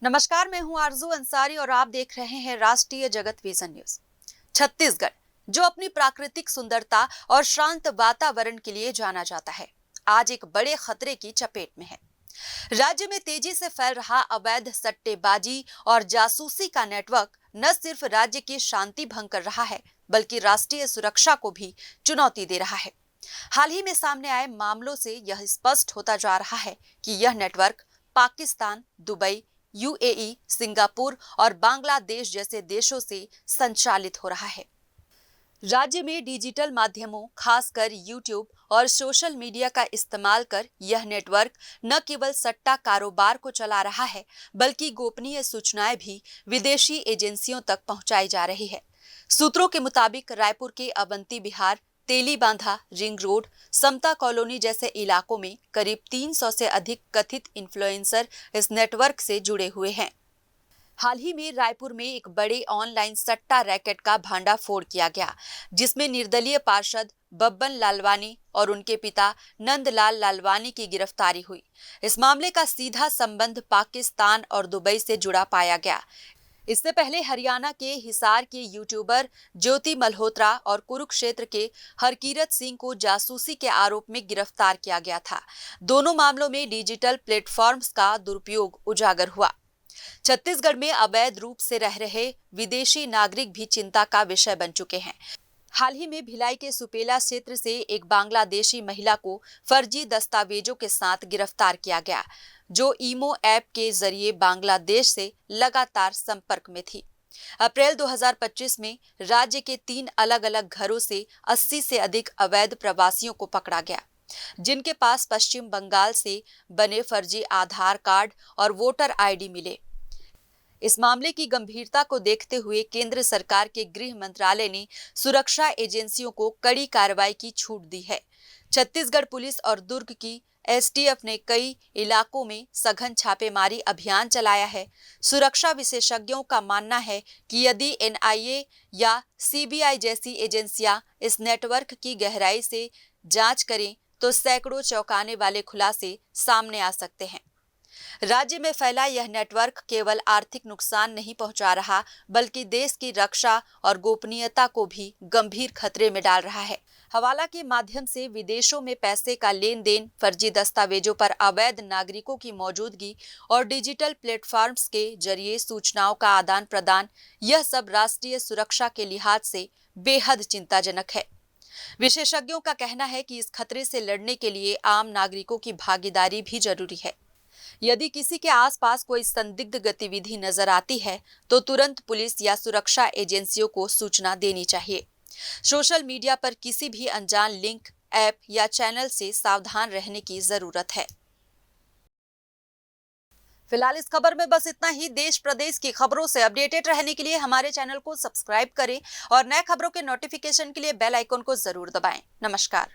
नमस्कार, मैं हूं आरजू अंसारी और आप देख रहे हैं राष्ट्रीय जगत विजन न्यूज। छत्तीसगढ़, जो अपनी प्राकृतिक सुंदरता और शांत वातावरण के लिए जाना जाता है, आज एक बड़े खतरे की चपेट में है। राज्य में तेजी से फैल रहा अवैध सट्टेबाजी और जासूसी का नेटवर्क न सिर्फ राज्य की शांति भंग कर रहा है, बल्कि राष्ट्रीय सुरक्षा को भी चुनौती दे रहा है। हाल ही में सामने आए मामलों से यह स्पष्ट होता जा रहा है कि यह network Pakistan, Dubai, UAE, Singapore और बांग्लादेश जैसे देशों से संचालित हो रहा है। राज्य में डिजिटल माध्यमों, खासकर यूट्यूब और सोशल मीडिया का इस्तेमाल कर यह नेटवर्क न केवल सट्टा कारोबार को चला रहा है, बल्कि गोपनीय सूचनाएं भी विदेशी एजेंसियों तक पहुंचाई जा रही है। सूत्रों के मुताबिक रायपुर के अवंती विहार, तेलीबांधा, रिंग रोड, समता कॉलोनी जैसे इलाकों में करीब 300 से अधिक कथित इन्फ्लुएंसर इस नेटवर्क से जुड़े हुए हैं। हाल ही में रायपुर में एक बड़े ऑनलाइन सट्टा रैकेट का भांडाफोड़ किया गया, जिसमें निर्दलीय पार्षद बब्बन लालवानी और उनके पिता नंदलाल लालवानी की गिरफ्तारी हुई। इस मामले का सीधा संबंध पाकिस्तान और दुबई से जुड़ा पाया गया। इससे पहले हरियाणा के हिसार के यूट्यूबर ज्योति मल्होत्रा और कुरुक्षेत्र के हरकीरत सिंह को जासूसी के आरोप में गिरफ्तार किया गया था। दोनों मामलों में डिजिटल प्लेटफॉर्म्स का दुरुपयोग उजागर हुआ। छत्तीसगढ़ में अवैध रूप से रह रहे विदेशी नागरिक भी चिंता का विषय बन चुके हैं। हाल ही में भिलाई के सुपेला क्षेत्र से एक बांग्लादेशी महिला को फर्जी दस्तावेजों के साथ गिरफ्तार किया गया, जो ईमो ऐप के जरिए बांग्लादेश से लगातार संपर्क में थी। अप्रैल 2025 में राज्य के 3 अलग-अलग घरों से 80 से अधिक अवैध प्रवासियों को पकड़ा गया, जिनके पास पश्चिम बंगाल से बने फर्जी आधार कार्ड और वोटर आईडी मिले। इस मामले की गंभीरता को देखते हुए केंद्र सरकार के गृह मंत्रालय ने सुरक्षा एजेंसियों को कड़ी कार्रवाई की छूट दी है। छत्तीसगढ़ पुलिस और दुर्ग की एसटीएफ ने कई इलाकों में सघन छापेमारी अभियान चलाया है। सुरक्षा विशेषज्ञों का मानना है कि यदि एनआईए या सीबीआई जैसी एजेंसियां इस नेटवर्क की गहराई से जांच करें तो सैकड़ों चौंकाने वाले खुलासे सामने आ सकते हैं। राज्य में फैला यह नेटवर्क केवल आर्थिक नुकसान नहीं पहुंचा रहा, बल्कि देश की रक्षा और गोपनीयता को भी गंभीर खतरे में डाल रहा है। हवाला के माध्यम से विदेशों में पैसे का लेन देन, फर्जी दस्तावेजों पर अवैध नागरिकों की मौजूदगी और डिजिटल प्लेटफॉर्म्स के जरिए सूचनाओं का आदान प्रदान, यह सब राष्ट्रीय सुरक्षा के लिहाज से बेहद चिंताजनक है। विशेषज्ञों का कहना है कि इस खतरे से लड़ने के लिए आम नागरिकों की भागीदारी भी जरूरी है। यदि किसी के आसपास कोई संदिग्ध गतिविधि नजर आती है तो तुरंत पुलिस या सुरक्षा एजेंसियों को सूचना देनी चाहिए। सोशल मीडिया पर किसी भी अनजान लिंक, ऐप या चैनल से सावधान रहने की जरूरत है। फिलहाल इस खबर में बस इतना ही। देश प्रदेश की खबरों से अपडेटेड रहने के लिए हमारे चैनल को सब्सक्राइब करें और नए खबरों के नोटिफिकेशन के लिए बेल आइकन को जरूर दबाएं। नमस्कार।